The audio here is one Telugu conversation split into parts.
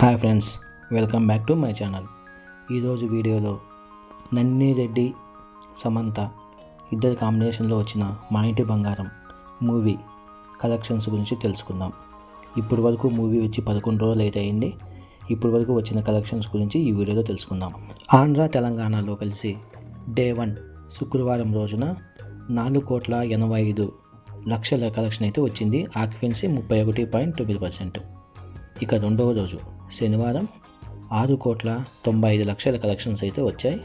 Hi friends, welcome back to my channel. ఈరోజు వీడియోలో నన్నీ రెడ్డి సమంత ఇద్దరి కాంబినేషన్లో వచ్చిన మా ఇంటి బంగారం మూవీ కలెక్షన్స్ గురించి తెలుసుకుందాం. ఇప్పుడు వరకు మూవీ వచ్చి 11 రోజులు అయితే అయింది. ఇప్పుడు వరకు వచ్చిన కలెక్షన్స్ గురించి ఈ వీడియోలో తెలుసుకుందాం. ఆంధ్ర తెలంగాణలో కలిసి డే 1 శుక్రవారం రోజున 4,85,00,000 కలెక్షన్ అయితే వచ్చింది. ఆక్యుపెన్సీ 31.9%. ఇక రెండవ రోజు శనివారం 6,95,00,000 కలెక్షన్స్ అయితే వచ్చాయి.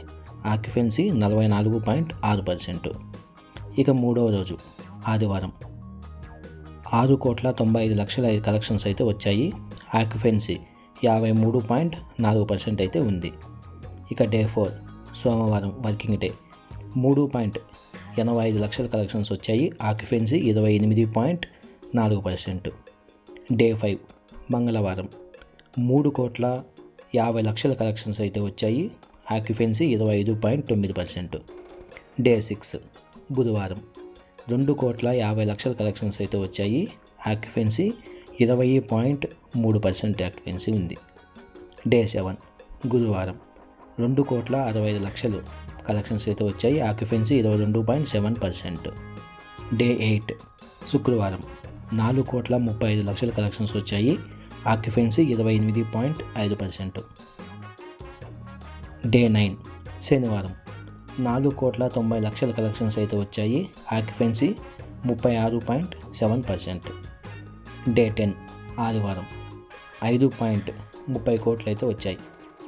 ఆక్యుపెన్సీ 44.6%. ఇక మూడవ రోజు ఆదివారం 6,95,00,000 కలెక్షన్స్ అయితే వచ్చాయి. ఆక్యుపెన్సీ 53.4% అయితే ఉంది. ఇక డే 4 సోమవారం వర్కింగ్ డే 3,85,00,000 కలెక్షన్స్ వచ్చాయి. ఆక్యుపెన్సీ 28.4%. డే 5 మంగళవారం 3,50,00,000 కలెక్షన్స్ అయితే వచ్చాయి. ఆక్యుపెన్సీ 25.9%. డే 6 బుధవారం 2,50,00,000 కలెక్షన్స్ అయితే వచ్చాయి. ఆక్యుపెన్సీ 20.3% ఆక్యుపెన్సీ ఉంది. డే 7 గురువారం 2,65,00,000 కలెక్షన్స్ అయితే వచ్చాయి. ఆక్యుపెన్సీ 22.7%. డే 8 శుక్రవారం 4,35,00,000 కలెక్షన్స్ వచ్చాయి. ఆక్యుపెన్సీ 28.5%. డే 9 శనివారం 4,90,00,000 కలెక్షన్స్ అయితే వచ్చాయి. ఆక్యుపెన్సీ 36.7%. డే 10 ఆదివారం 5.30 కోట్లు అయితే వచ్చాయి.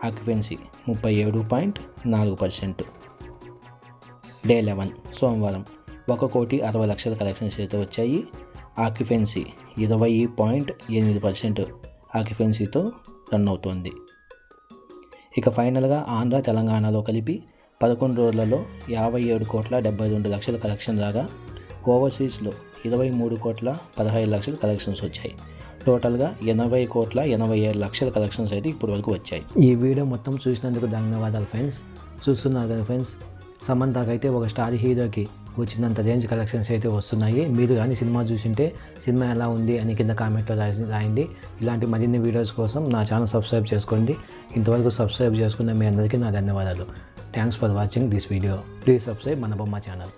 ఆక్యుపెన్సీ 37.4%. డే 11 సోమవారం 1,60,00,000 కలెక్షన్స్ అయితే వచ్చాయి. ఆక్యుపెన్సీ 20.8% ఆక్యుపెన్సీతో రన్ అవుతోంది. ఇక ఫైనల్గా ఆంధ్ర తెలంగాణలో కలిపి 11 రోజులలో 57,72,00,000 కలెక్షన్ రాగా ఓవర్సీస్లో 23,15,00,000 కలెక్షన్స్ వచ్చాయి. టోటల్గా 80,87,00,000 కలెక్షన్స్ అయితే ఇప్పటి వరకు వచ్చాయి. ఈ వీడియో మొత్తం చూసినందుకు ధన్యవాదాలు ఫ్రెండ్స్. చూస్తున్నారు కదా ఫ్రెండ్స్, సమంతకి అయితే ఒక స్టార్ హీరోకి వచ్చినంత రేంజ్ కలెక్షన్స్ అయితే వస్తున్నాయి. మీరు కానీ సినిమా చూసింటే సినిమా ఎలా ఉంది అని కింద కామెంట్లో రాయండి. ఇలాంటి మరిన్ని వీడియోస్ కోసం నా ఛానల్ సబ్స్క్రైబ్ చేసుకోండి. ఇంతవరకు సబ్స్క్రైబ్ చేసుకున్న మీ అందరికీ నా ధన్యవాదాలు. Thanks for watching this video. Please subscribe మన బొమ్మ ఛానల్.